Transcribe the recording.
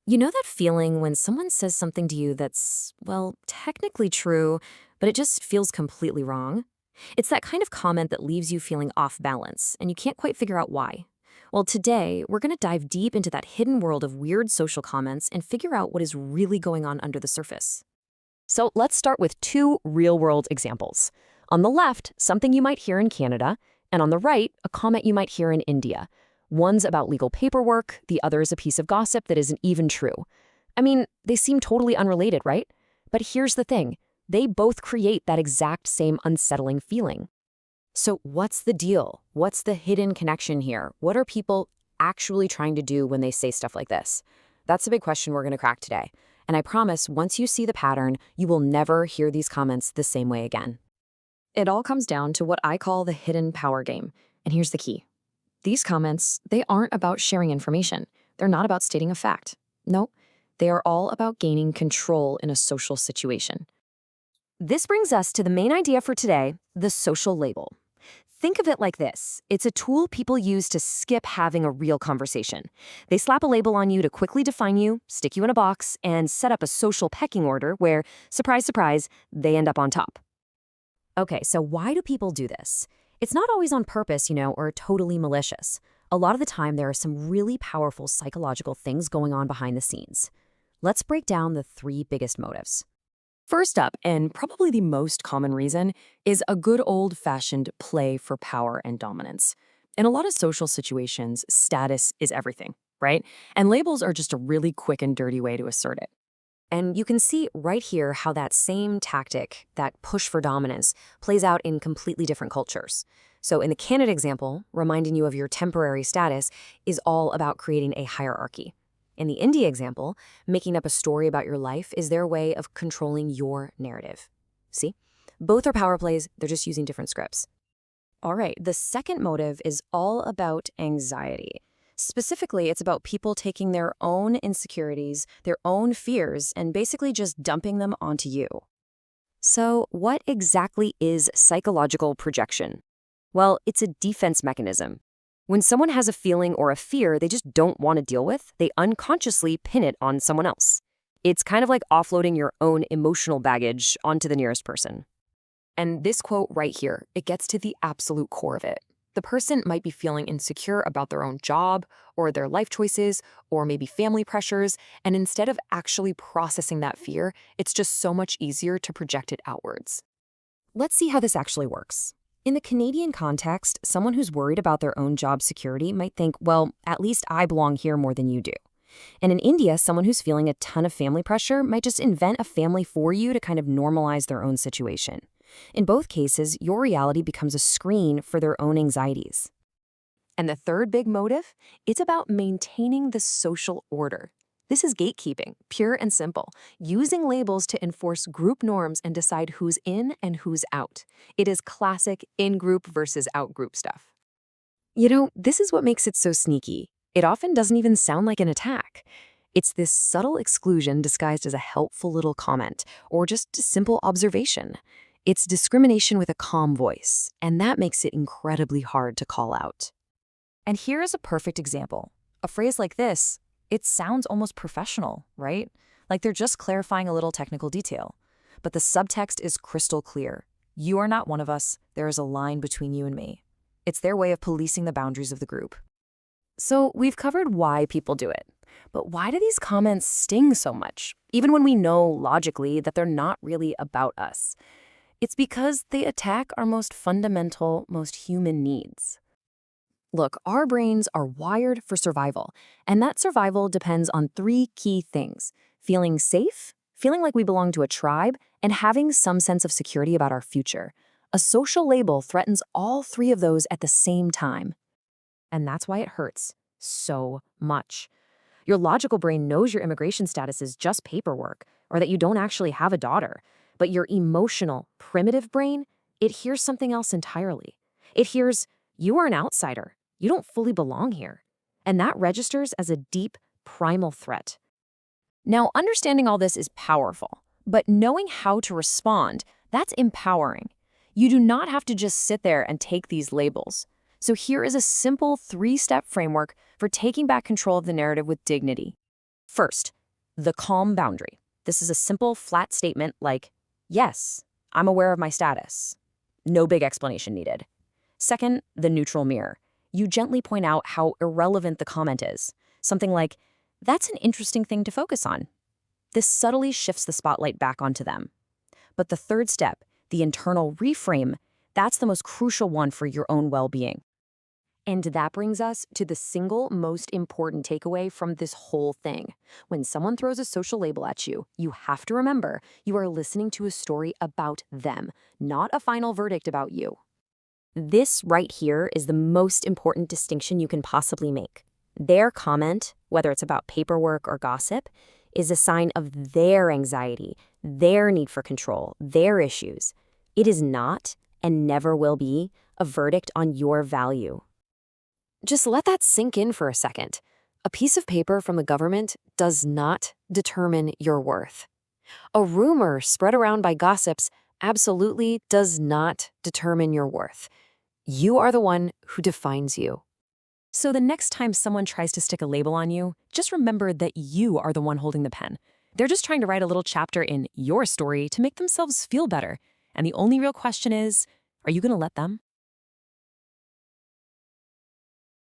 You know that feeling when someone says something to you that's, well, technically true, but it just feels completely wrong? It's that kind of comment that leaves you feeling off balance, and you can't quite figure out why. Well, today, we're going to dive deep into that hidden world of weird social comments and figure out what is really going on under the surface. So let's start with two real-world examples. On the left, something you might hear in Canada, and on the right, a comment you might hear in India. One's about legal paperwork, the other is a piece of gossip that isn't even true. I mean, they seem totally unrelated, right? But here's the thing. They both create that exact same unsettling feeling. So what's the deal? What's the hidden connection here? What are people actually trying to do when they say stuff like this? That's a big question we're going to crack today. And I promise, once you see the pattern, you will never hear these comments the same way again. It all comes down to what I call the hidden power game. And here's the key. These comments, they aren't about sharing information. They're not about stating a fact. No, they are all about gaining control in a social situation. This brings us to the main idea for today, the social label. Think of it like this. It's a tool people use to skip having a real conversation. They slap a label on you to quickly define you, stick you in a box, and set up a social pecking order where, surprise, surprise, they end up on top. Okay, so why do people do this? It's not always on purpose, or totally malicious. A lot of the time, there are some really powerful psychological things going on behind the scenes. Let's break down the three biggest motives. First up, and probably the most common reason, is a good old-fashioned play for power and dominance. In a lot of social situations, status is everything, right? And labels are just a really quick and dirty way to assert it. And you can see right here how that same tactic, that push for dominance, plays out in completely different cultures. So in the Canada example, reminding you of your temporary status is all about creating a hierarchy. In the India example, making up a story about your life is their way of controlling your narrative. See? Both are power plays, they're just using different scripts. All right, the second motive is all about anxiety. Specifically, it's about people taking their own insecurities, their own fears, and basically just dumping them onto you. So, what exactly is psychological projection? Well, it's a defense mechanism. When someone has a feeling or a fear they just don't want to deal with, they unconsciously pin it on someone else. It's kind of like offloading your own emotional baggage onto the nearest person. And this quote right here, it gets to the absolute core of it. The person might be feeling insecure about their own job or their life choices or maybe family pressures, and instead of actually processing that fear, it's just so much easier to project it outwards. Let's see how this actually works. In the Canadian context, someone who's worried about their own job security might think, well, at least I belong here more than you do. And in India, someone who's feeling a ton of family pressure might just invent a family for you to kind of normalize their own situation. In both cases, your reality becomes a screen for their own anxieties. And the third big motive, it's about maintaining the social order. This is gatekeeping, pure and simple, using labels to enforce group norms and decide who's in and who's out. It is classic in-group versus out-group stuff. This is what makes it so sneaky. It often doesn't even sound like an attack. It's this subtle exclusion disguised as a helpful little comment or just a simple observation. It's discrimination with a calm voice, and that makes it incredibly hard to call out. And here is a perfect example. A phrase like this, it sounds almost professional, right? Like they're just clarifying a little technical detail. But the subtext is crystal clear. You are not one of us. There is a line between you and me. It's their way of policing the boundaries of the group. So we've covered why people do it. But why do these comments sting so much, even when we know logically that they're not really about us? It's because they attack our most fundamental, most human needs. Look, our brains are wired for survival, and that survival depends on three key things: feeling safe, feeling like we belong to a tribe, and having some sense of security about our future. A social label threatens all three of those at the same time. And that's why it hurts so much. Your logical brain knows your immigration status is just paperwork, or that you don't actually have a daughter. But your emotional, primitive brain, it hears something else entirely. It hears, you are an outsider. You don't fully belong here. And that registers as a deep, primal threat. Now, understanding all this is powerful, but knowing how to respond, that's empowering. You do not have to just sit there and take these labels. So here is a simple 3-step framework for taking back control of the narrative with dignity. First, the calm boundary. This is a simple, flat statement like, yes, I'm aware of my status. No big explanation needed. Second, the neutral mirror. You gently point out how irrelevant the comment is. Something like, that's an interesting thing to focus on. This subtly shifts the spotlight back onto them. But the third step, the internal reframe, that's the most crucial one for your own well-being. And that brings us to the single most important takeaway from this whole thing. When someone throws a social label at you, you have to remember you are listening to a story about them, not a final verdict about you. This right here is the most important distinction you can possibly make. Their comment, whether it's about paperwork or gossip, is a sign of their anxiety, their need for control, their issues. It is not, and never will be, a verdict on your value. Just let that sink in for a second. A piece of paper from the government does not determine your worth. A rumor spread around by gossips absolutely does not determine your worth. You are the one who defines you. So the next time someone tries to stick a label on you, just remember that you are the one holding the pen. They're just trying to write a little chapter in your story to make themselves feel better. And the only real question is, are you going to let them?